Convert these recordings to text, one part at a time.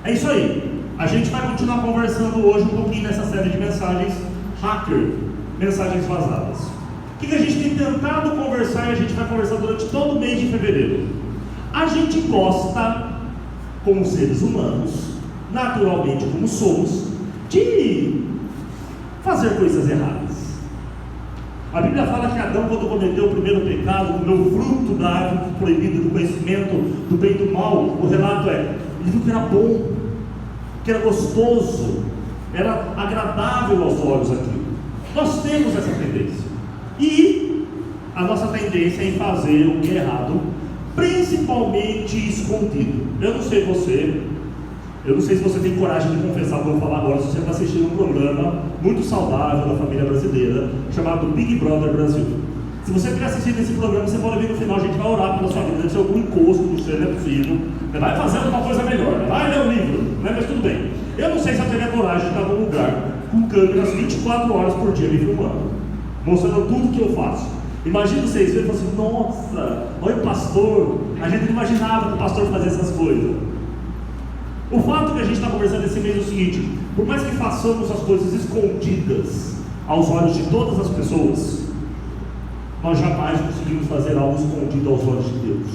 É isso aí. A gente vai continuar conversando hoje um pouquinho nessa série de mensagens hacker, mensagens vazadas. O que a gente tem tentado conversar e a gente vai conversar durante todo o mês de fevereiro? A gente gosta, como seres humanos, naturalmente como somos, de fazer coisas erradas. A Bíblia fala que Adão, quando cometeu o primeiro pecado, comeu o fruto da árvore proibida do conhecimento do bem e do mal. O relato é, ele viu que era bom, que era gostoso, era agradável aos olhos aquilo. Nós temos essa tendência. E a nossa tendência é em fazer o que é errado, principalmente escondido. Eu não sei se você tem coragem de confessar o que eu vou falar agora, se você está assistindo um programa muito saudável da família brasileira, chamado Big Brother Brasil. Se você estiver assistindo esse programa, você pode ver no final, a gente vai orar pela sua vida, deve ser algum encosto no seu, não é possível. Você vai fazer alguma coisa melhor, vai ler um livro, né? Mas tudo bem. Eu não sei se eu teria coragem de estar num lugar com câmeras 24 horas por dia me filmando, mostrando tudo que eu faço. Imagina vocês verem e falam assim, nossa, olha o pastor. A gente não imaginava que o pastor fazia essas coisas. O fato que a gente está conversando esse mês é o seguinte: por mais que façamos as coisas escondidas aos olhos de todas as pessoas, nós jamais conseguimos fazer algo escondido aos olhos de Deus.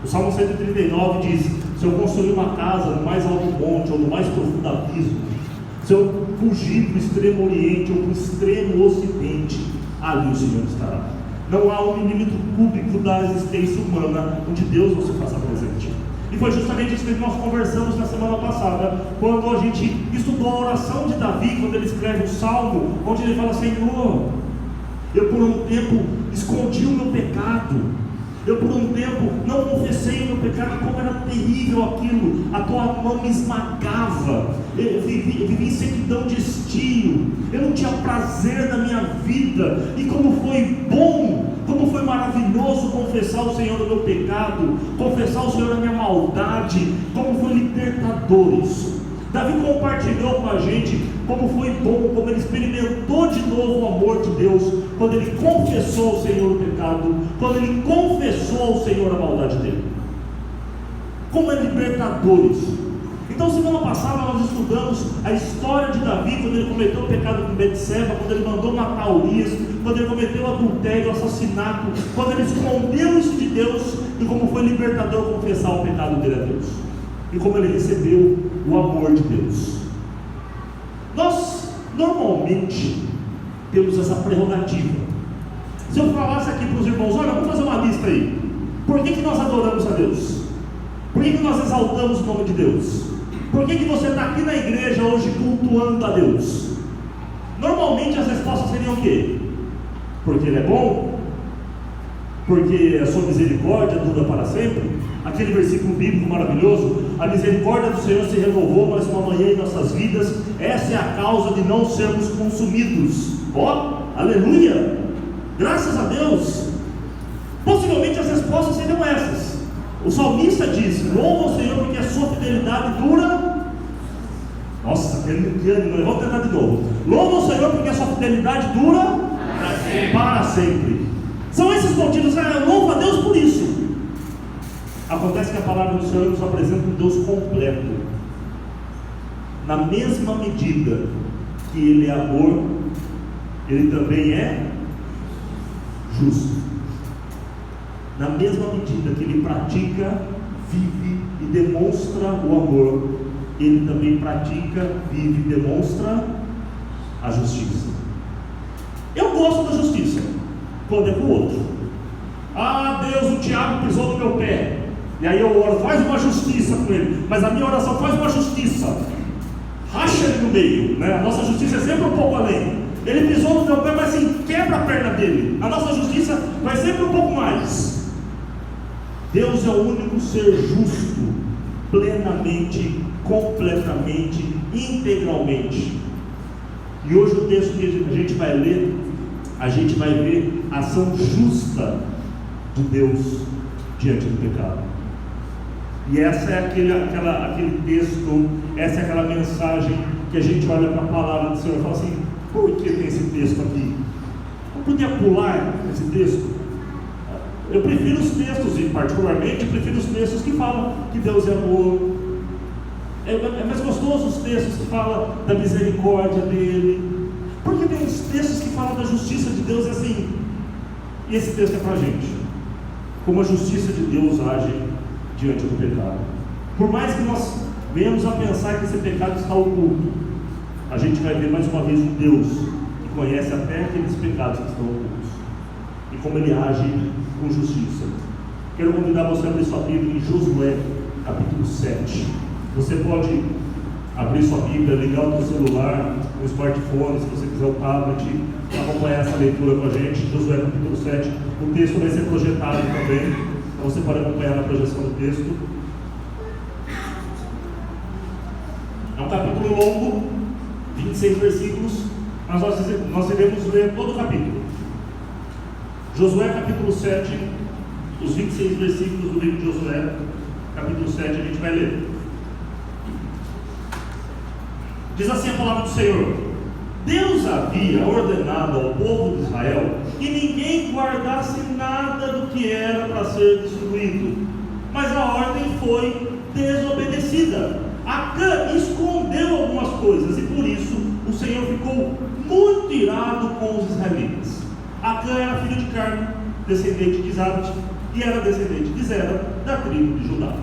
O Salmo 139 diz: se eu construir uma casa no mais alto monte ou no mais profundo abismo, se eu fugir para o extremo oriente ou para o extremo ocidente, ali o Senhor estará. Não há um milímetro cúbico da existência humana onde Deus não se faça presente. E foi justamente isso que nós conversamos na semana passada, quando a gente estudou a oração de Davi, quando ele escreve o Salmo, onde ele fala: Senhor, eu por um tempo escondi o meu pecado, eu por um tempo não confessei o meu pecado, como era terrível aquilo, a tua mão me esmagava, eu vivi em sequidão de estio, eu não tinha prazer na minha vida, e como foi bom, como foi maravilhoso confessar o Senhor o meu pecado, confessar o Senhor a minha maldade, como foi libertador isso. Davi compartilhou com a gente como foi bom, como ele experimentou de novo o amor de Deus, quando ele confessou ao Senhor o pecado, quando ele confessou ao Senhor a maldade dele. Como é libertador isso. Então, semana passada nós estudamos a história de Davi, quando ele cometeu o pecado com Betseba, quando ele mandou matar Urias, quando ele cometeu o adultério, o assassinato, quando ele escondeu isso de Deus, e como foi libertador confessar o pecado dele a Deus, e como ele recebeu o amor de Deus. Nós normalmente temos essa prerrogativa. Se eu falasse aqui para os irmãos: olha, vamos fazer uma lista aí, por que nós adoramos a Deus? Por que nós exaltamos o nome de Deus? Por que você está aqui na igreja hoje cultuando a Deus? Normalmente as respostas seriam o quê? Porque Ele é bom? Porque a sua misericórdia dura para sempre? Aquele versículo bíblico maravilhoso: a misericórdia do Senhor se renovou mais uma manhã em nossas vidas, essa é a causa de não sermos consumidos. Aleluia, graças a Deus. Possivelmente as respostas seriam essas. O salmista diz: louva o Senhor porque a sua fidelidade dura. Nossa, que ânimo, vamos tentar de novo. Louva o Senhor porque a sua fidelidade dura para sempre. São esses motivos. Eu louvo a Deus por isso. Acontece que a palavra do Senhor nos apresenta um Deus completo. Na mesma medida que Ele é amor, Ele também é justo. Na mesma medida que Ele pratica, vive e demonstra o amor, Ele também pratica, vive e demonstra a justiça. Eu gosto da justiça quando é com o outro. Ah, Deus, o Tiago pisou no meu pé. E aí eu oro: faz uma justiça com ele. Mas a minha oração: faz uma justiça, racha ele no meio, né? A nossa justiça é sempre um pouco além. Ele pisou no meu pé, mas assim, quebra a perna dele. A nossa justiça vai sempre um pouco mais. Deus é o único ser justo, plenamente, completamente, integralmente. E hoje o texto que a gente vai ler, a gente vai ver a ação justa de Deus diante do pecado. E essa é aquele texto, essa é aquela mensagem que a gente olha para a palavra do Senhor e fala assim: por que tem esse texto aqui? Eu podia pular esse texto? Eu prefiro os textos, e particularmente prefiro os textos que falam que Deus é amor, É mais gostoso os textos que falam da misericórdia dele, porque tem os textos que falam da justiça de Deus, assim, e esse texto é para a gente, como a justiça de Deus age diante do pecado. Por mais que nós venhamos a pensar que esse pecado está oculto, a gente vai ver mais uma vez um Deus que conhece até aqueles pecados que estão ocultos, e como ele age com justiça. Quero convidar você a abrir sua Bíblia em Josué, capítulo 7. Você pode abrir sua Bíblia, ligar o seu celular, o smartphone, se você quiser o tablet, acompanhar essa leitura com a gente. Josué capítulo 7, o texto vai ser projetado também, então você pode acompanhar na projeção do texto. É um capítulo longo, 26 versículos, mas nós iremos ler todo o capítulo. Josué capítulo 7, os 26 versículos do livro de Josué, capítulo 7, a gente vai ler. Diz assim a palavra do Senhor: Deus havia ordenado ao povo de Israel que ninguém guardasse nada do que era para ser destruído, mas a ordem foi desobedecida. Acã escondeu algumas coisas e por isso o Senhor ficou muito irado com os israelitas. Acã era filho de Carme, descendente de Zabde, e era descendente de Zera, da tribo de Judá.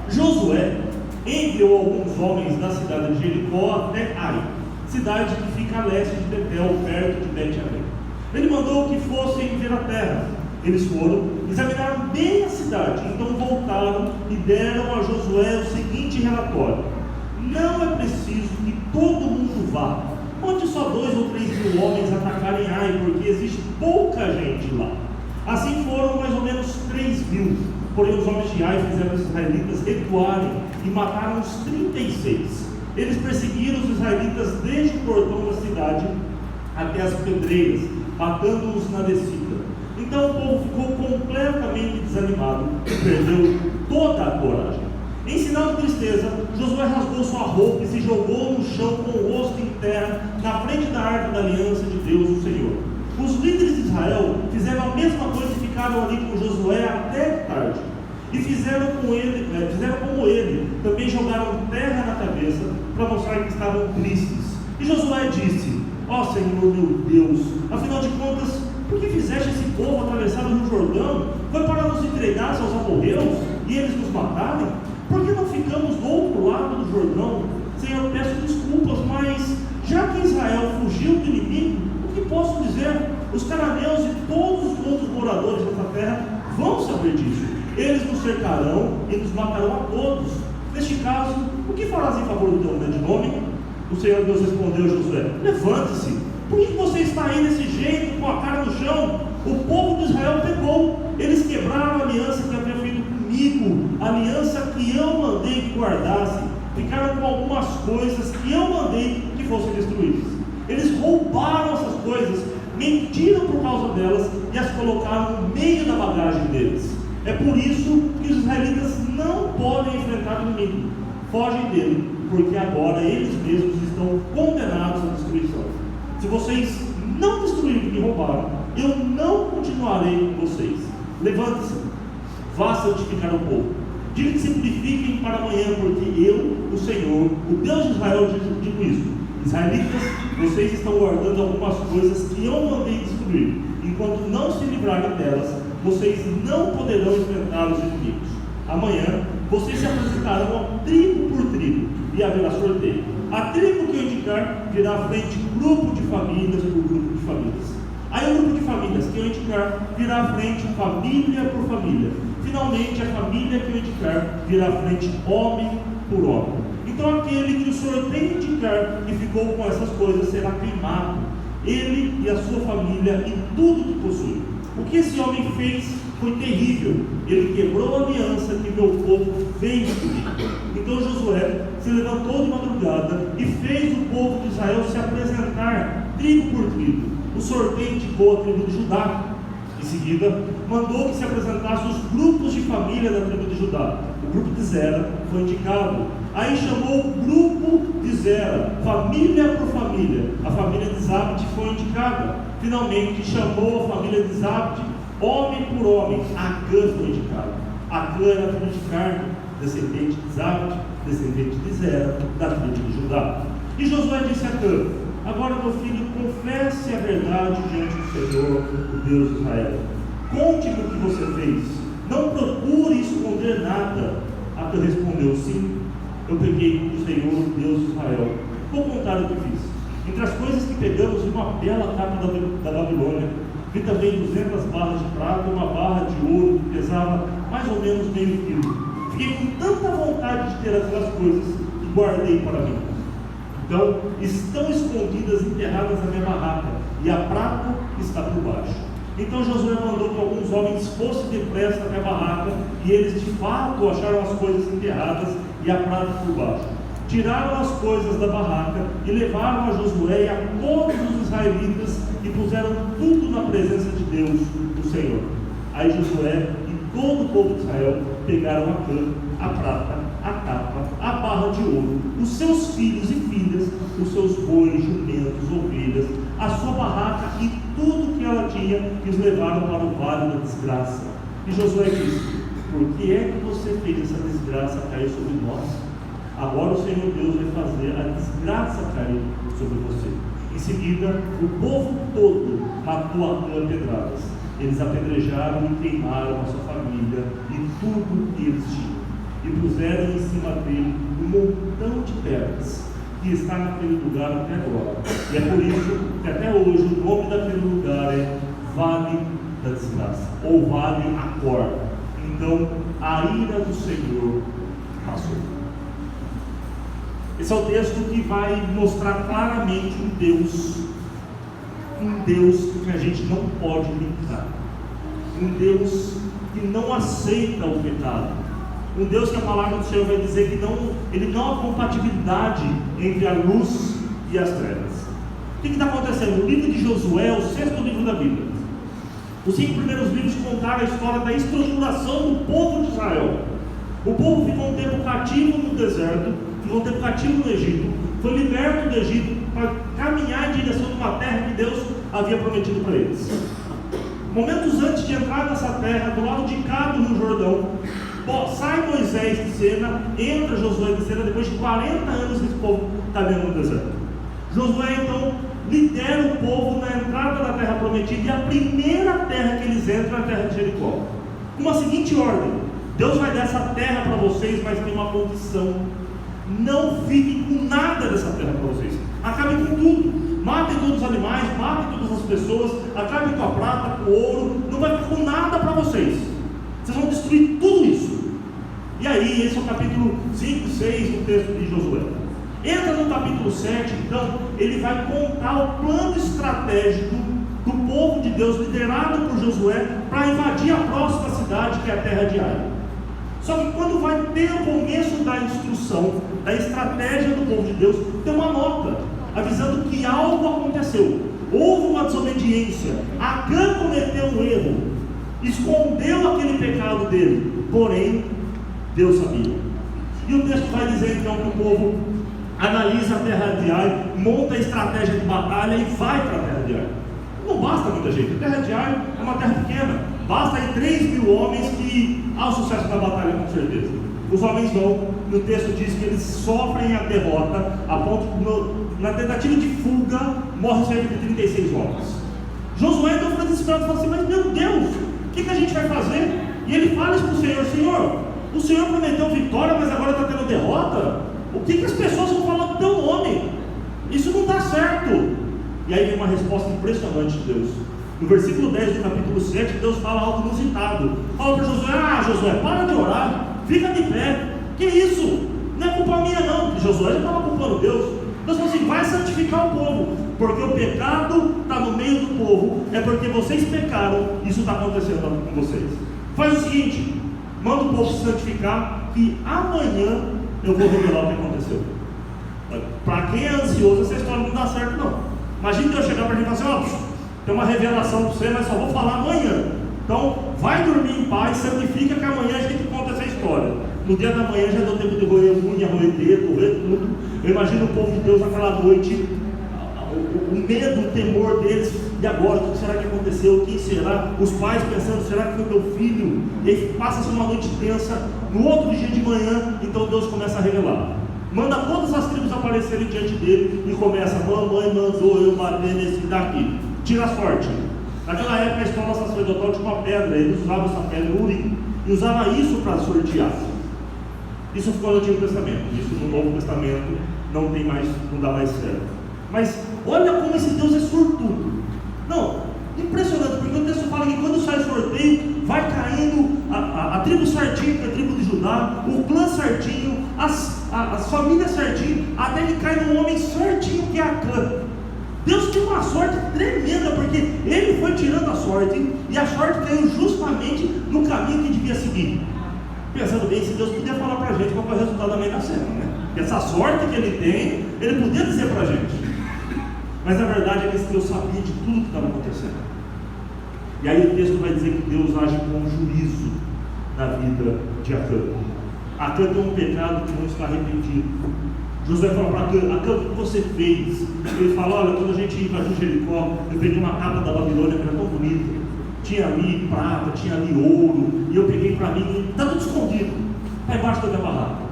Josué enviou alguns homens da cidade de Jericó até Ai, cidade que fica a leste de Betel, perto de Bet-Aven. Ele mandou que fossem ver a terra. Eles foram, examinaram bem a cidade, então voltaram e deram a Josué o seguinte relatório: não é preciso que todo mundo vá, mande só 2 ou 3 mil homens atacarem Ai, porque existe pouca gente lá. Assim foram mais ou menos 3 mil, porém os homens de Ai fizeram os israelitas recuarem e mataram os 36. Eles perseguiram os israelitas desde o portão da cidade até as pedreiras, matando-os na descida. Então o povo ficou completamente desanimado e perdeu toda a coragem. Em sinal de tristeza, Josué rasgou sua roupa e se jogou no chão com o rosto em terra, na frente da arca da aliança de Deus, o Senhor. Os líderes de Israel fizeram a mesma coisa e ficaram ali com Josué até tarde. E fizeram como ele, também jogaram terra na cabeça para mostrar que estavam tristes. E Josué disse: ó Senhor meu Deus, afinal de contas, por que fizeste esse povo atravessar o Rio Jordão? Foi para nos entregar aos amorreus e eles nos matarem? Por que não ficamos do outro lado do Jordão? Senhor, peço desculpas, mas já que Israel fugiu do inimigo, o que posso dizer? Os cananeus e todos os outros moradores dessa terra vão saber disso. Eles nos cercarão e nos matarão a todos. Neste caso, o que farás em favor do teu grande nome? O Senhor Deus respondeu a Josué: levante-se. Por que você está aí desse jeito, com a cara no chão? O povo de Israel pecou. Eles quebraram a aliança que havia feito comigo, a aliança que eu mandei que guardasse. Ficaram com algumas coisas que eu mandei que fossem destruídas. Eles roubaram essas coisas, mentiram por causa delas e as colocaram no meio da bagagem deles. É por isso que os israelitas não podem enfrentar o inimigo. Fogem dele, porque agora eles mesmos estão condenados à destruição. Se vocês não destruírem o que roubaram, eu não continuarei com vocês. Levante-se, vá santificar o povo. Diga que se purifiquem para amanhã, porque eu, o Senhor, o Deus de Israel, digo isso. Israelitas, vocês estão guardando algumas coisas que eu mandei destruir. Enquanto não se livrarem delas, vocês não poderão enfrentar os inimigos. Amanhã, vocês se apresentarão tribo por tribo, e haverá sorteio. A tribo que eu indicar virá à frente grupo de famílias por grupo de famílias. Aí o grupo de famílias que eu indicar virá à frente família por família. Finalmente, a família que eu indicar virá à frente homem por homem. Então aquele que o sorteio indicar e ficou com essas coisas será queimado, ele e a sua família e tudo que possui. O que esse homem fez foi terrível. Ele quebrou a aliança que meu povo fez comigo. Então Josué se levantou de madrugada e fez o povo de Israel se apresentar tribo por tribo. O sorteio indicou a tribo de Judá. Em seguida, mandou que se apresentassem os grupos de família da tribo de Judá. O grupo de Zera foi indicado. Aí chamou o grupo de Zera, família por família. A família de Zabde foi indicada. Finalmente chamou a família de Zabde, homem por homem. Acã foi indicado. Acã era filho de Carme, descendente de Isaac, descendente de Zera, da tribo de Judá. E Josué disse a Acã: agora, meu filho, confesse a verdade diante do Senhor, o Deus de Israel. Conte-me o que você fez. Não procure esconder nada. Acã respondeu: sim, eu peguei do Senhor, o Deus de Israel. Vou contar o que fiz. Entre as coisas que pegamos, uma bela capa da Babilônia. Vi também 200 barras de prata e uma barra de ouro que pesava mais ou menos meio quilo. Fiquei com tanta vontade de ter aquelas coisas que guardei para mim. Então, estão escondidas, enterradas na minha barraca, e a prata está por baixo. Então Josué mandou que alguns homens fossem depressa até a barraca, e eles de fato acharam as coisas enterradas e a prata por baixo. Tiraram as coisas da barraca e levaram a Josué e a todos os israelitas e puseram tudo na presença de Deus, do Senhor. Aí Josué e todo o povo de Israel pegaram a Acã, a prata, a capa, a barra de ouro, os seus filhos e filhas, os seus bois, jumentos, ovelhas, a sua barraca e tudo que ela tinha, e os levaram para o vale da desgraça. E Josué disse: por que é que você fez essa desgraça cair sobre nós? Agora o Senhor Deus vai fazer a desgraça cair sobre você. Em seguida, o povo todo matou Acã a pedradas. Eles apedrejaram e queimaram a sua família e tudo que eles tinham, e puseram em cima dele um montão de pedras, que está naquele lugar até agora. E é por isso que até hoje o nome daquele lugar é Vale da Desgraça, ou Vale Acor. Então a ira do Senhor passou. Esse é o texto que vai mostrar claramente um Deus que a gente não pode brincar, um Deus que não aceita o pecado, um Deus que a palavra do Senhor vai dizer que ele não há compatibilidade entre a luz e as trevas. O que está acontecendo? O livro de Josué é o 6º livro da Bíblia. Os 5 primeiros livros contaram a história da estruturação do povo de Israel. O povo ficou um tempo cativo no deserto, ficou um tempo cativo no Egito, foi liberto do Egito para caminhar em direção de uma terra que Deus havia prometido para eles. Momentos antes de entrar nessa terra, do lado de cá do Rio Jordão, sai Moisés de cena, entra Josué de cena, depois de 40 anos que esse povo está dentro do deserto. Josué então lidera o povo na entrada da terra prometida, e a primeira terra que eles entram é a terra de Jericó. Com a seguinte ordem: Deus vai dar essa terra para vocês, mas tem uma condição: não fiquem com nada dessa terra para vocês, acabem com tudo, matem todos os animais, matem todas as pessoas, acabem com a prata, com o ouro, não vai ficar com nada para vocês, vocês vão destruir tudo isso. E aí, esse é o capítulo 5 e 6 do texto de Josué. Entra no capítulo 7, então, ele vai contar o plano estratégico do povo de Deus, liderado por Josué, para invadir a próxima cidade, que é a terra de Ai. Só que quando vai ter o começo da instrução, da estratégia do povo de Deus, tem uma nota avisando que algo aconteceu. Houve uma desobediência. Acã cometeu um erro, escondeu aquele pecado dele, porém Deus sabia. E o texto vai dizer então que o povo analisa a terra de Ai, monta a estratégia de batalha e vai para a terra de Ai. Não basta muita gente, a terra de Ai é uma terra pequena, basta aí 3.000 homens que há o sucesso da batalha, com certeza. Os homens vão, e o texto diz que eles sofrem a derrota, a ponto que na tentativa de fuga morrem cerca de 36 homens. Josué então fica desesperado e fala assim: mas meu Deus, o que a gente vai fazer? E ele fala isso para o Senhor: Senhor, o Senhor prometeu vitória, mas agora está tendo derrota? O que as pessoas vão falar do teu nome? Isso não está certo. E aí vem uma resposta impressionante de Deus. No versículo 10 do capítulo 7, Deus fala algo inusitado. Fala para Josué: Josué, para de orar, fica de pé. Que isso? Não é culpa minha não, porque Josué já estava culpando Deus. Deus falou assim: vai santificar o povo, porque o pecado está no meio do povo, é porque vocês pecaram, isso está acontecendo com vocês. Faz o seguinte, manda o povo se santificar, e amanhã eu vou revelar o que aconteceu. Para quem é ansioso, essa história não dá certo não. Imagina eu chegar para a gente e falar assim: tem uma revelação para você, mas só vou falar amanhã. Então, vai dormir em paz, santifica, que amanhã a gente conta essa história. No dia da manhã já deu tempo de roer unha, roer dedo, roer tudo. Eu imagino o povo de Deus naquela noite, o medo, o temor deles. E agora, o que será que aconteceu? Quem será? Os pais pensando, será que foi meu filho? E aí passa-se uma noite tensa. No outro dia de manhã, então Deus começa a revelar. Manda todas as tribos aparecerem diante dele e começa: mamãe mandou eu bater nesse daqui. Tira a sorte. Naquela época a escola sacerdotal tinha uma pedra, eles usavam essa pedra, o urim, e usava isso para sortear. Isso ficou no Antigo Testamento. Isso no Novo Testamento não tem mais, não dá mais certo. Mas olha como esse Deus é sortudo. Não, impressionante, porque o texto fala que quando sai o sorteio, vai caindo a tribo certinho, que é a tribo de Judá, o clã certinho, as famílias certinho, até que cai num homem certinho que é Acã. Deus tinha uma sorte tremenda, porque ele foi tirando a sorte, e a sorte caiu justamente no caminho que devia seguir. Pensando bem, se Deus podia falar para a gente qual foi o resultado da Mega Sena, né? Essa sorte que ele tem, ele podia dizer para a gente. Mas a verdade é que Deus sabia de tudo que estava acontecendo. E aí o texto vai dizer que Deus age com juízo na vida de Acã. Acã tem um pecado que não está arrependido. Josué fala para Acã: Acã, o que você fez? Ele fala: olha, quando a gente ia para Jericó, eu peguei uma capa da Babilônia que era tão bonita. Tinha ali prata, tinha ali ouro, e eu peguei para mim, está tudo escondido, está embaixo da minha barraca.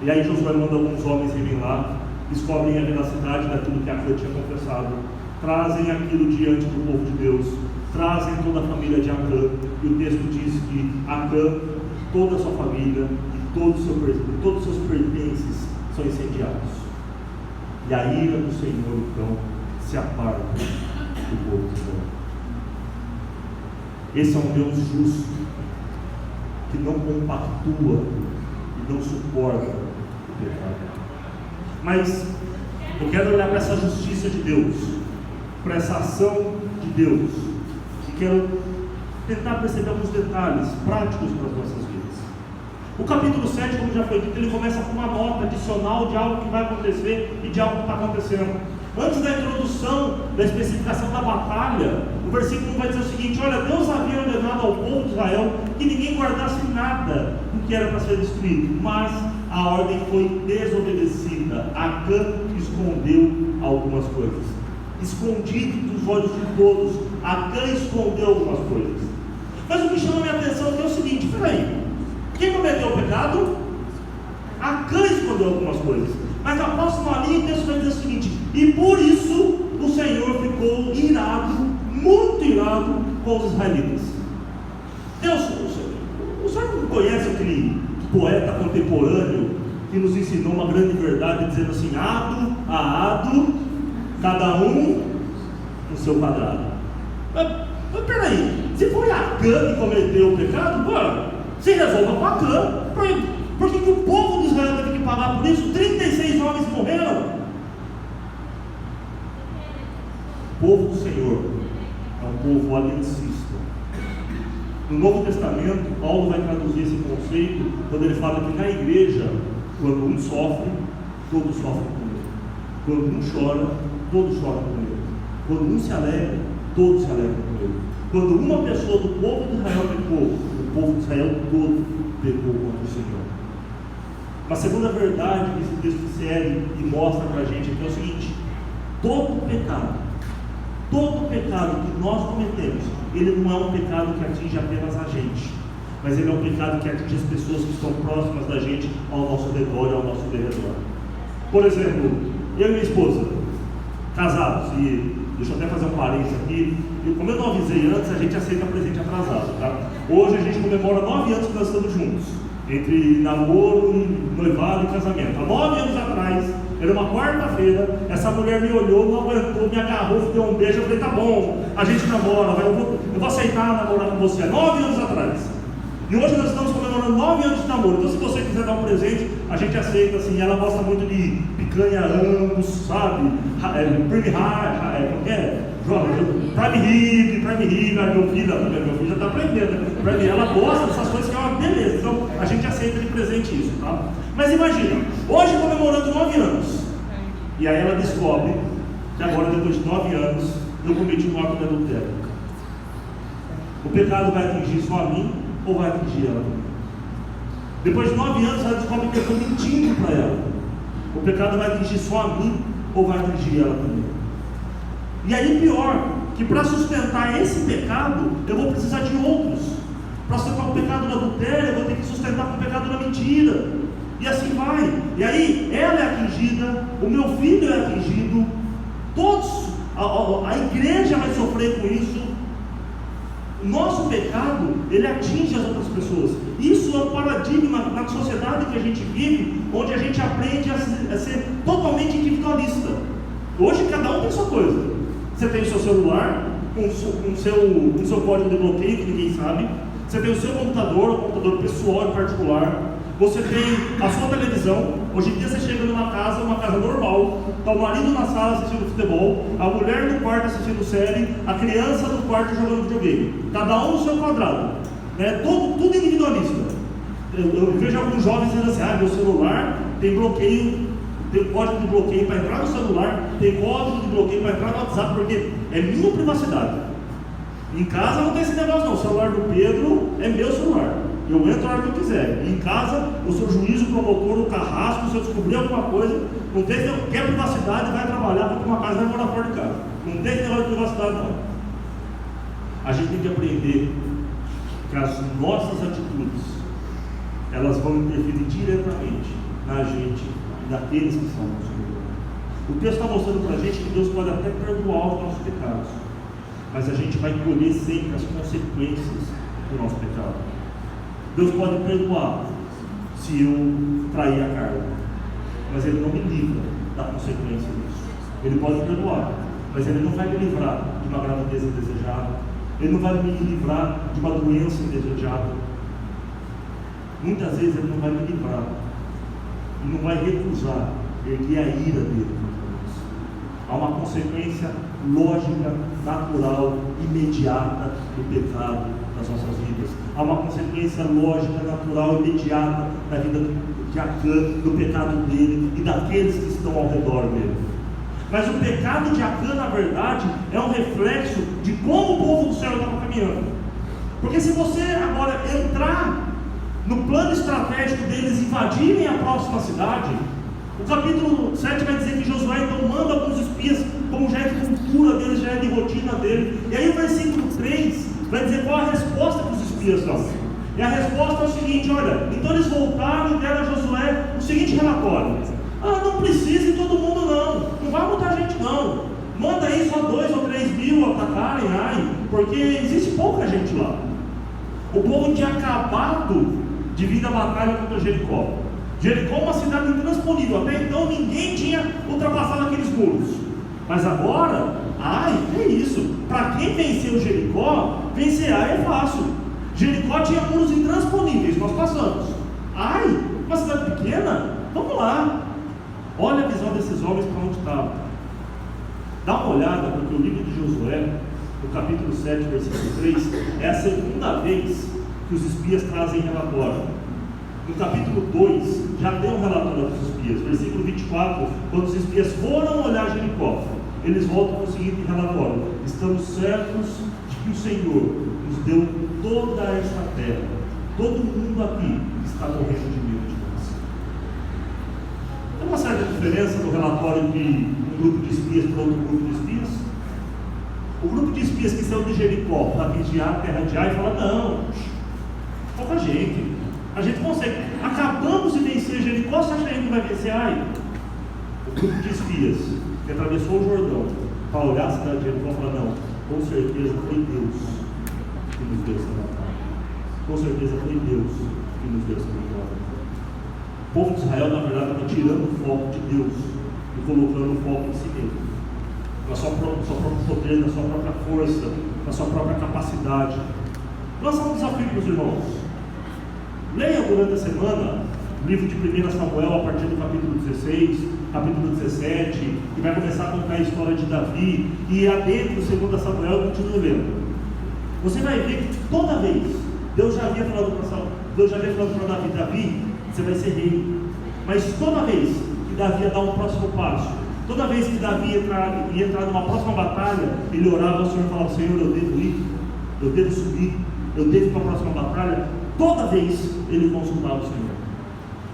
E aí Josué manda alguns homens irem lá, descobrem a veracidade daquilo que Acã tinha confessado, trazem aquilo diante do povo de Deus, trazem toda a família de Acã, e o texto diz que Acã, toda a sua família e todos os seus pertences são incendiados. E a ira do Senhor então se aparta do povo de Israel. Esse é um Deus justo, que não compactua e não suporta o pecado. Mas eu quero olhar para essa justiça de Deus, para essa ação de Deus, e quero tentar perceber alguns detalhes práticos para as nossas vidas. O capítulo 7, como já foi dito, ele começa com uma nota adicional de algo que vai acontecer e de algo que está acontecendo. Antes da introdução, da especificação da batalha, o versículo 1 vai dizer o seguinte: olha, Deus havia ordenado ao povo de Israel que ninguém guardasse nada do que era para ser destruído, mas a ordem foi desobedecida. Acã escondeu algumas coisas, escondido dos olhos de todos. Acã escondeu algumas coisas. Mas o que chama a minha atenção aqui é o seguinte: peraí, quem cometeu o pecado? Acã escondeu algumas coisas. Mas a próxima linha, o texto vai dizer o seguinte: e por isso o Senhor ficou irado, muito irado com os israelitas. Deus, o senhor não conhece aquele poeta contemporâneo que nos ensinou uma grande verdade, dizendo assim: ado a ado, cada um no seu quadrado. Mas peraí, se foi Acã que cometeu o pecado, se resolva com Acã. Por que o povo de Israel teve que pagar por isso? 36 homens morreram. O povo do Senhor é um povo aliancista. No Novo Testamento, Paulo vai traduzir esse conceito quando ele fala que na igreja, quando um sofre, todos sofrem com ele. Quando um chora, todos choram com ele. Quando um se alegra, todos se alegram com ele. Quando uma pessoa do povo de Israel pecou, o povo de Israel todo pecou contra o Senhor. Uma segunda verdade que esse texto segue e mostra para a gente é o seguinte: todo pecado que nós cometemos, ele não é um pecado que atinge apenas a gente, mas ele é um pecado que atinge as pessoas que estão próximas da gente, ao nosso redor e ao nosso derredor. Por exemplo, eu e minha esposa, casados, e deixa eu até fazer um parênteses aqui, como eu não avisei antes, a gente aceita presente atrasado, tá? Hoje a gente comemora 9 anos que nós estamos juntos, entre namoro, noivado e casamento. Há 9 anos atrás, era uma quarta-feira, essa mulher me olhou, não aguentou, me agarrou, me deu um beijo. Eu falei: tá bom, a gente namora, eu vou aceitar namorar com você. 9 anos atrás. E hoje nós estamos comemorando 9 anos de namoro. Então, se você quiser dar um presente, a gente aceita, assim. Ela gosta muito de picanha Angus, sabe? Prime High, como é? Prime Rib, meu filho já está aprendendo, né? Ela gosta dessas coisas, que é uma beleza. Então a gente aceita de presente isso, tá? Mas imagina, hoje comemorando 9 anos, e aí ela descobre que agora, depois de 9 anos, eu cometi um ato de adultério. O pecado vai atingir só a mim ou vai atingir ela também? Depois de 9 anos, ela descobre que eu estou mentindo para ela. O pecado vai atingir só a mim ou vai atingir ela também? E aí pior, que para sustentar esse pecado, eu vou precisar de outros. Para sustentar o pecado do adultério, eu vou ter que sustentar com o pecado da mentira. E assim vai. E aí, ela é atingida, o meu filho é atingido, todos, a igreja vai sofrer com isso. O nosso pecado, ele atinge as outras pessoas. Isso é um paradigma na sociedade que a gente vive, onde a gente aprende a ser totalmente individualista. Hoje cada um tem sua coisa. Você tem o seu celular, com o seu código de bloqueio, que ninguém sabe. Você tem o seu computador, o computador pessoal e particular. Você tem a sua televisão. Hoje em dia você chega numa casa normal, está o marido na sala assistindo futebol, a mulher no quarto assistindo série, a criança no quarto jogando videogame. Cada um no seu quadrado, né? Tudo individualista. Eu vejo alguns jovens dizendo assim: meu celular tem bloqueio, tem código de bloqueio para entrar no celular, tem código de bloqueio para entrar no WhatsApp, porque é minha privacidade. Em casa não tem esse negócio não, o celular do Pedro é meu celular, eu entro a hora que eu quiser. E em casa, o seu juízo, o promotor, o carrasco, se eu descobrir alguma coisa, não tem que quer privacidade, vai trabalhar, vai para uma casa, vai morar fora de casa. Não tem esse negócio de privacidade não. A gente tem que aprender que as nossas atitudes, elas vão interferir diretamente na gente e naqueles que são nossos irmãos. O texto está mostrando para a gente que Deus pode até perdoar os nossos pecados, mas a gente vai colher sempre as consequências do nosso pecado. Deus pode perdoar se eu trair a carga, mas Ele não me livra da consequência disso. Ele pode perdoar, mas Ele não vai me livrar de uma gravidez indesejada. Ele não vai me livrar de uma doença indesejada. Muitas vezes Ele não vai me livrar e não vai recusar erguer a ira dele. Há uma consequência lógica, natural, imediata do pecado nas nossas vidas. Há uma consequência lógica, natural, imediata na vida de Acã, do pecado dele e daqueles que estão ao redor dele. Mas o pecado de Acã, na verdade, é um reflexo de como o povo do céu estava caminhando. Porque se você agora entrar no plano estratégico deles invadirem a próxima cidade, o capítulo 7 vai dizer que Josué então manda alguns espias, como já é de cultura deles, já é de rotina dele. E aí o versículo 3 vai dizer qual a resposta que os espias dão. E a resposta é o seguinte: olha, então eles voltaram e deram a Josué o seguinte relatório: não precisa ir todo mundo não vai muita gente não, manda aí só 2 ou 3 mil atacarem, porque existe pouca gente lá. O povo tinha acabado de vir da batalha contra Jericó. Jericó é uma cidade intransponível, até então ninguém tinha ultrapassado aqueles muros. Mas agora, é isso, para quem venceu Jericó, vencer é fácil. Jericó tinha muros intransponíveis, nós passamos. Uma cidade pequena, vamos lá. Olha a visão desses homens para onde estavam. Dá uma olhada, porque o livro de Josué, no capítulo 7, versículo 3, é a segunda vez que os espias trazem relatório. No capítulo 2, já tem um relatório dos espias. Versículo 24, quando os espias foram olhar Jericó, eles voltam com o seguinte relatório: estamos certos de que o Senhor nos deu toda esta terra. Todo mundo aqui está morrendo de medo de nós. Tem uma certa diferença no relatório de um grupo de espias para outro grupo de espias. O grupo de espias que saiu de Jericó para vigiar a terra de Ai fala: não, pouca gente, a gente consegue, acabamos de vencer Jericó, você acha que a gente vai vencer Ai? O grupo de espias que atravessou o Jordão para olhar a cidade de Jericó fala: não, com certeza foi Deus que nos deu essa batalha, com certeza foi Deus que nos deu essa vitória. O povo de Israel, na verdade, estava tirando o foco de Deus e colocando o foco em si mesmo, na sua próprio poder, na sua própria força, na sua própria capacidade. Lançar um desafio para os irmãos. Leia durante a semana o livro de 1 Samuel, a partir do capítulo 16, capítulo 17, que vai começar a contar a história de Davi, e adentro do 2 Samuel, continue lendo. Você vai ver que toda vez Deus já havia falado para Davi: Davi, você vai ser rei. Mas toda vez que Davi ia dar um próximo passo, toda vez que Davi ia entrar numa próxima batalha, ele orava ao Senhor e falava: Senhor, eu devo ir, eu devo subir, eu devo ir para a próxima batalha. Toda vez ele consultava o Senhor.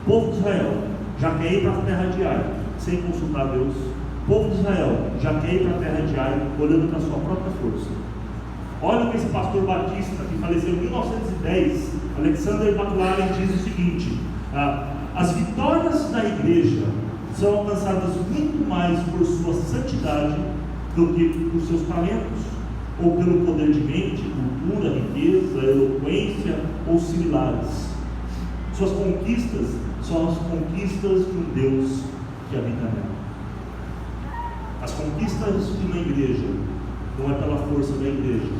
O povo de Israel já quer ir para a terra de Ai sem consultar Deus, O povo de Israel já quer ir para a terra de Ai, olhando para a sua própria força. Olha o que esse pastor batista, que faleceu em 1910, Alexander McLaren, diz o seguinte: as vitórias da igreja são alcançadas muito mais por sua santidade do que por seus talentos, ou pelo poder de mente, cultura, riqueza, eloquência ou similares. Suas conquistas são as conquistas de um Deus que habita nela. As conquistas de uma igreja não é pela força da igreja,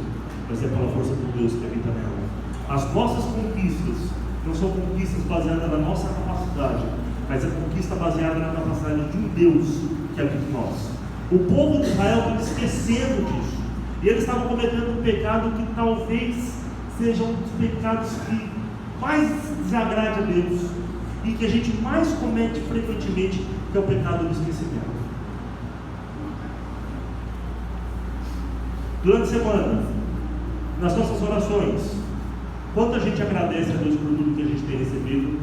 mas é pela força do Deus que habita nela. As nossas conquistas não são conquistas baseadas na nossa capacidade, mas é conquista baseada na capacidade de um Deus que habita em nós. O povo de Israel estava esquecendo disso, e eles estavam cometendo um pecado que talvez seja um dos pecados que mais desagrade a Deus e que a gente mais comete frequentemente, que é o pecado do esquecimento. Durante a semana, nas nossas orações, quanto a gente agradece a Deus por tudo que a gente tem recebido,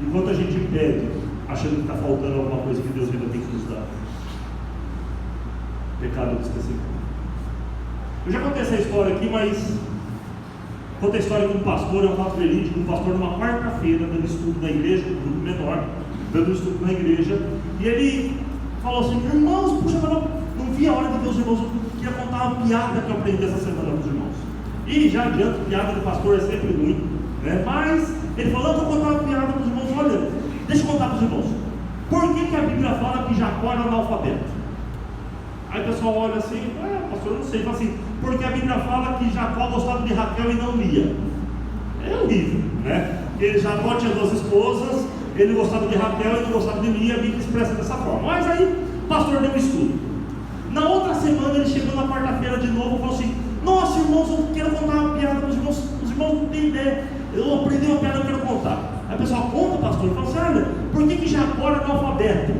e quanto a gente pede, achando que está faltando alguma coisa que Deus ainda tem que nos dar. Pecado do esquecimento. Eu já contei essa história aqui, mas conta a história de um pastor, é um fato verídico, um pastor numa quarta-feira, dando estudo na igreja, um grupo menor, dando estudo na igreja, e ele falou assim: irmãos, puxa, eu não vi a hora de ver os irmãos, eu queria contar uma piada que eu aprendi essa semana com os irmãos. E já adianto, piada do pastor é sempre ruim, né? Mas ele falou: eu vou contar uma piada para os irmãos. Olha, deixa eu contar para os irmãos. Por que a Bíblia fala que Jacó era analfabeto? Aí o pessoal olha assim: pastor, eu não sei. Ele fala assim: porque a Bíblia fala que Jacó gostava de Raquel e não lia. É horrível, né? Porque Jacó tinha 2 esposas, ele gostava de Raquel e não gostava de Lia, a Bíblia expressa dessa forma. Mas aí o pastor deu um estudo. Na outra semana ele chegou na quarta-feira de novo e falou assim: nossa, irmãos, eu quero contar uma piada para os irmãos. Os irmãos não têm ideia, eu aprendi uma piada, eu quero contar. Aí o pessoal: conta, pastor. Ele falou assim: olha, por que Jacó era analfabeto?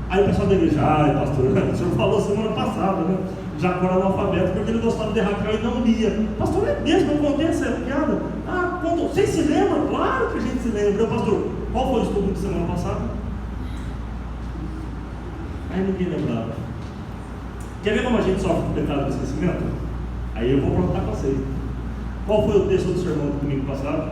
Aí o pessoal da igreja: ai, pastor, o senhor falou semana passada, né? Jacó era analfabeto porque ele gostava de Raquel e não lia. Pastor, é mesmo? Eu contei essa piada? Contou. Vocês se lembram? Claro que a gente se lembra. Pastor, qual foi o estudo de semana passada? Aí ninguém lembrava. Quer ver como a gente sofre com o pecado do esquecimento? Aí eu vou perguntar para vocês: qual foi o texto do sermão do domingo passado?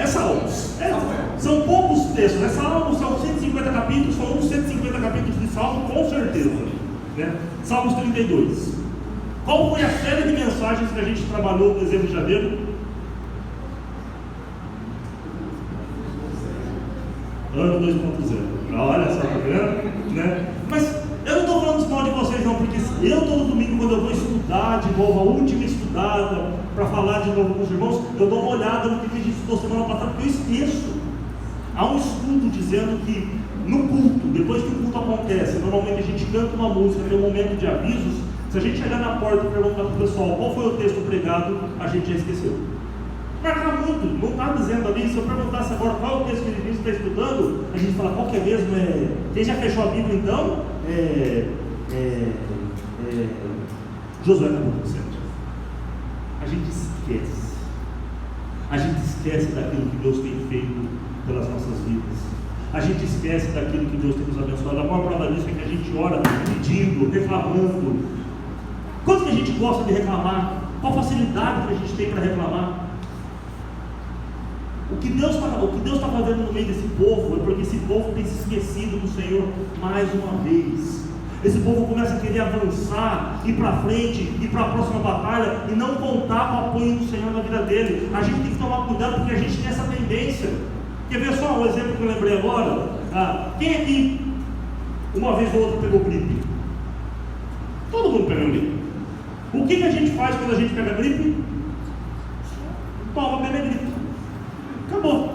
Salmos. São poucos textos, né? Salmos são 150 capítulos, são uns 150 capítulos de Salmo, com certeza, né? Salmos 32. Qual foi a série de mensagens que a gente trabalhou no dezembro de janeiro? Ano 2.0. Olha só, tá vendo? Né? Mas eu não estou falando mal de vocês não, porque eu todo domingo, quando eu vou estudar de novo, a última estudada, para falar de novo com os irmãos, eu dou uma olhada no que a gente estudou semana passada, porque eu esqueço. Há um estudo dizendo que no culto, depois que o culto acontece, normalmente a gente canta uma música, tem um momento de avisos. Se a gente chegar na porta e perguntar para o pessoal qual foi o texto pregado, a gente já esqueceu. Marcar muito, não está dizendo ali. Se eu perguntasse agora qual é o texto que ele está estudando, a gente fala: qual que é mesmo? Quem já fechou a Bíblia então? Josué capítulo 7. A gente esquece. A gente esquece daquilo que Deus tem feito pelas nossas vidas. A gente esquece daquilo que Deus tem nos abençoado. A maior prova disso é que a gente ora pedindo, reclamando. Quanto que a gente gosta de reclamar? Qual facilidade que a gente tem para reclamar? O que Deus está fazendo no meio desse povo é porque esse povo tem se esquecido do Senhor mais uma vez. Esse povo começa a querer avançar, ir para frente, ir para a próxima batalha e não contar com o apoio do Senhor na vida dele. A gente tem que tomar cuidado porque a gente tem essa tendência. Quer ver só um exemplo que eu lembrei agora? Quem aqui uma vez ou outra pegou gripe? Todo mundo pegou gripe. O que a gente faz quando a gente pega gripe? Toma Benedito. Acabou.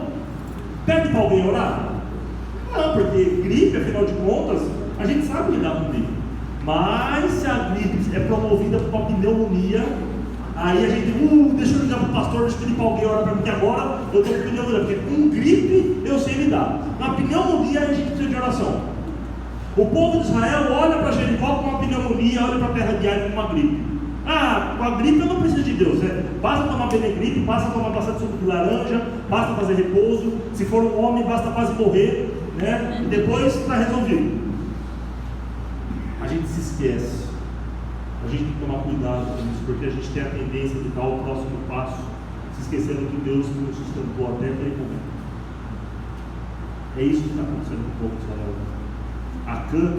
Pede para alguém orar? Não, porque gripe, afinal de contas, a gente sabe lidar com gripe. Mas se a gripe é promovida por uma pneumonia, aí a gente, deixa eu ligar para o pastor, deixa eu pedir para alguém orar para mim, que agora eu estou com pneumonia, porque com gripe eu sei lidar. Na pneumonia a gente precisa de oração. O povo de Israel olha para Jericó com uma pneumonia, olha para a terra de Ai com uma gripe. Ah, com a gripe eu não preciso de Deus, né? Basta tomar Benegripe, basta tomar bastante suco de laranja, basta fazer repouso. Se for um homem, basta quase morrer, né? E depois está resolvido. A gente se esquece. A gente tem que tomar cuidado com isso, porque a gente tem a tendência de dar o próximo passo, se esquecendo que Deus nos sustentou até aquele momento. É isso que está acontecendo com o povo de Israel. Acã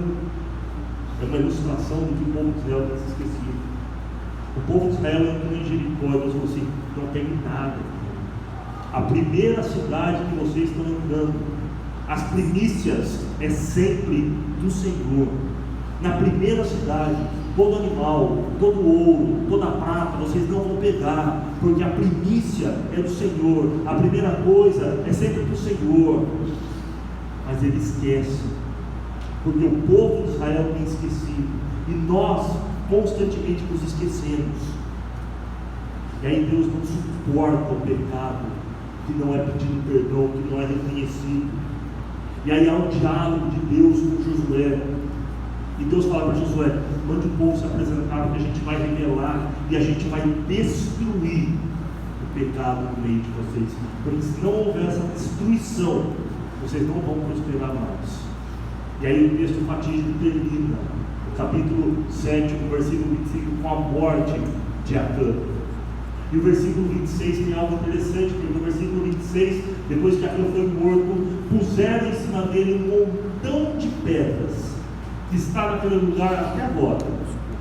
é uma ilustração do que o povo de Israel tem se esquecido. O povo de Israel entrou em Jericó e Deus falou assim: não tem nada. A primeira cidade que vocês estão entrando, as primícias é sempre do Senhor. Na primeira cidade, todo animal, todo ouro, toda prata, vocês não vão pegar, porque a primícia é do Senhor. A primeira coisa é sempre do Senhor. Mas ele esquece, porque o povo de Israel tem esquecido, e nós constantemente nos esquecemos. E aí Deus não suporta o pecado que não é pedido perdão, que não é reconhecido. E aí há um diálogo de Deus com Josué, e Deus fala para Josué: mande o povo se apresentar, porque a gente vai revelar e a gente vai destruir o pecado no meio de vocês, porque se não houver essa destruição, vocês não vão prosperar mais. E aí o texto fatídico termina, no capítulo 7, no versículo 25, com a morte de Acã. E o versículo 26 tem algo interessante, porque no versículo 26, depois que Acã foi morto, puseram em cima dele um montão de pedras, que está naquele lugar até agora,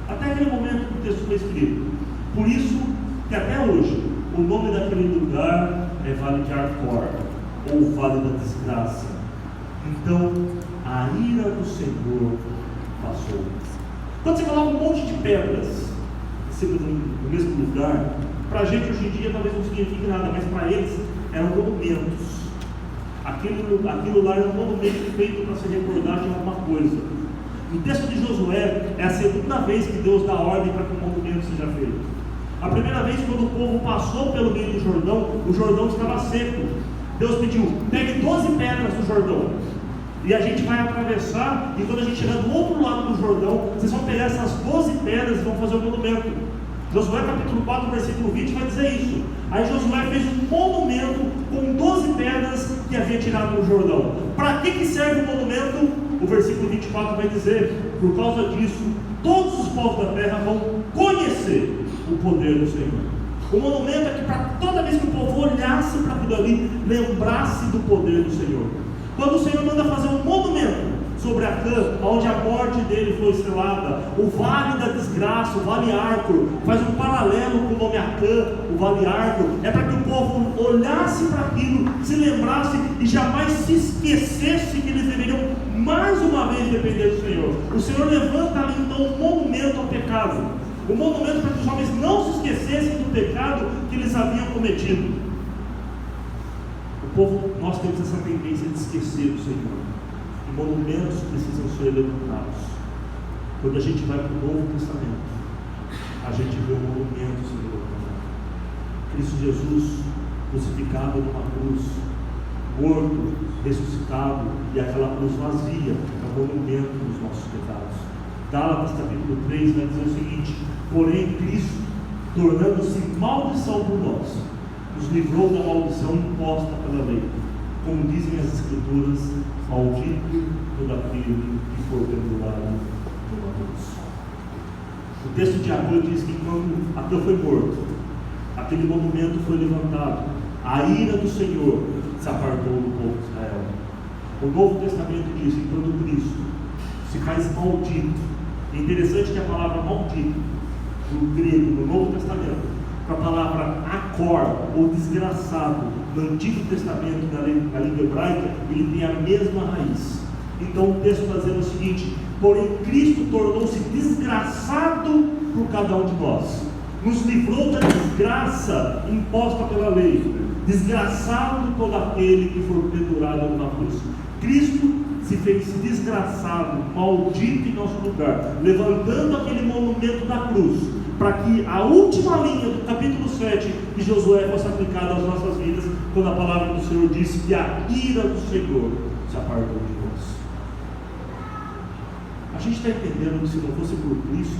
até aquele momento que o texto foi escrito. Por isso que até hoje, o nome daquele lugar é Vale de Arcor, ou Vale da Desgraça. Então, a ira do Senhor passou. Quando você coloca um monte de pedras no mesmo lugar, para a gente hoje em dia talvez não signifique nada, mas para eles eram monumentos. Aquilo lá era um monumento feito para se recordar de alguma coisa. No texto de Josué, é a segunda vez que Deus dá ordem para que um monumento seja feito. A primeira vez, quando o povo passou pelo meio do Jordão, o Jordão estava seco. Deus pediu: pegue 12 pedras do Jordão, e a gente vai atravessar, e quando a gente chegar do outro lado do Jordão, vocês vão pegar essas 12 pedras e vão fazer o monumento. Josué capítulo 4, versículo 20 vai dizer isso. Aí Josué fez um monumento com 12 pedras que havia tirado do Jordão. Para que serve o monumento? O versículo 24 vai dizer: por causa disso, todos os povos da terra vão conhecer o poder do Senhor. O monumento é que para toda vez que o povo olhasse para aquilo ali, lembrasse do poder do Senhor. Quando o Senhor manda fazer um monumento sobre Acã, onde a morte dele foi selada, o Vale da Desgraça, o Vale Arcor, faz um paralelo com o nome Acã, o Vale Arcor, é para que o povo olhasse para aquilo, se lembrasse e jamais se esquecesse que eles deveriam mais uma vez depender do Senhor. O Senhor levanta ali então um monumento ao pecado, um monumento para que os homens não se esquecessem do pecado que eles haviam cometido. O povo, nós temos essa tendência de esquecer do Senhor. E monumentos precisam ser levantados. Quando a gente vai para o Novo Testamento, a gente vê um monumento sendo levantado. Cristo Jesus crucificado numa cruz, morto, ressuscitado, e aquela cruz vazia é um monumento dos nossos pecados. Gálatas capítulo 3 vai dizer o seguinte: porém Cristo, tornando-se maldição por nós, nos livrou da maldição imposta pela lei, como dizem as Escrituras: maldito todo aquele que for pendurado numa cruz. O texto de Acã diz que quando Acã foi morto, aquele monumento foi levantado, a ira do Senhor se apartou do povo de Israel. O Novo Testamento diz que quando Cristo se faz maldito, é interessante que a palavra maldito, no grego, no Novo Testamento, com a palavra acor, ou desgraçado, no Antigo Testamento, na língua hebraica, ele tem a mesma raiz. Então o texto está dizendo o seguinte: porém Cristo tornou-se desgraçado por cada um de nós, nos livrou da desgraça imposta pela lei, desgraçado todo aquele que for pendurado numa cruz. Cristo se fez desgraçado, maldito em nosso lugar, levantando aquele monumento da cruz, para que a última linha do capítulo 7 de Josué fosse aplicada às nossas vidas, quando a palavra do Senhor disse que a ira do Senhor se apartou de nós. A gente está entendendo que se não fosse por Cristo,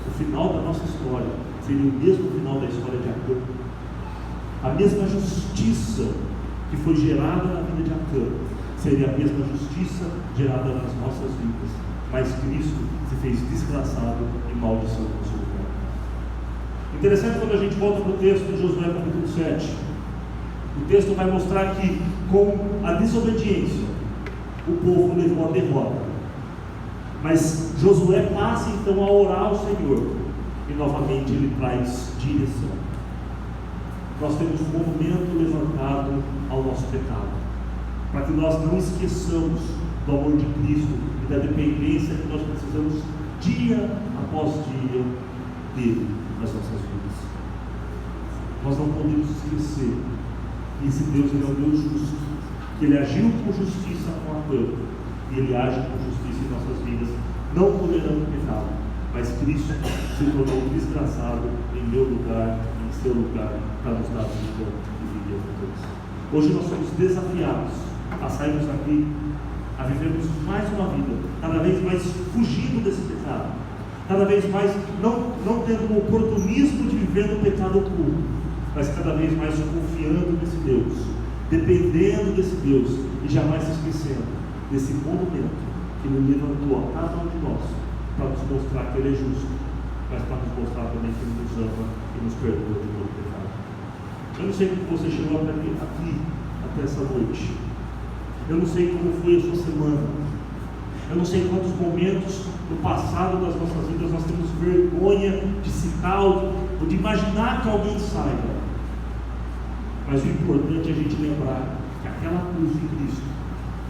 o final da nossa história seria o mesmo final da história de Acã. A mesma justiça que foi gerada na vida de Acã seria a mesma justiça gerada nas nossas vidas, mas Cristo se fez desgraçado e maldição no nosso lugar. Interessante quando a gente volta para o texto de Josué capítulo 7. O texto vai mostrar que com a desobediência o povo levou a derrota, mas Josué passa então a orar ao Senhor e novamente ele traz direção. Nós temos um monumento levantado ao nosso pecado, para que nós não esqueçamos do amor de Cristo e da dependência que nós precisamos dia após dia dele nas nossas vidas. Nós não podemos esquecer que esse Deus ele é um Deus justo, que ele agiu com justiça com Acã e ele age com justiça em nossas vidas, não tolerando o pecado, mas Cristo se tornou desgraçado em meu lugar, em seu lugar, para nos dar vida e vida eterna. Hoje nós somos desafiados a sairmos daqui, a vivermos mais uma vida, cada vez mais fugindo desse pecado, cada vez mais não tendo o oportunismo de viver no pecado oculto, mas cada vez mais confiando nesse Deus, dependendo desse Deus e jamais se esquecendo desse monumento que Ele levantou a cada um de nós para nos mostrar que Ele é justo, mas para nos mostrar também que Ele nos ama e nos perdoa de todo o pecado. Eu não sei como você chegou aqui até essa noite. Eu não sei como foi a sua semana. Eu não sei quantos momentos no passado das nossas vidas nós temos vergonha de citar ou de imaginar que alguém saiba. Mas o importante é a gente lembrar que aquela cruz de Cristo,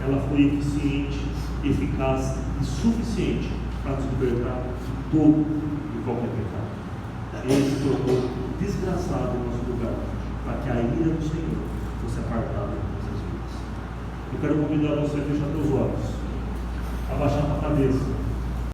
ela foi eficiente, eficaz e suficiente para nos libertar de todo e qualquer pecado. Ele se tornou desgraçado em nosso lugar, para que a ira do Senhor fosse apartada de nossas vidas. Eu quero convidar você a fechar teus olhos, abaixar a cabeça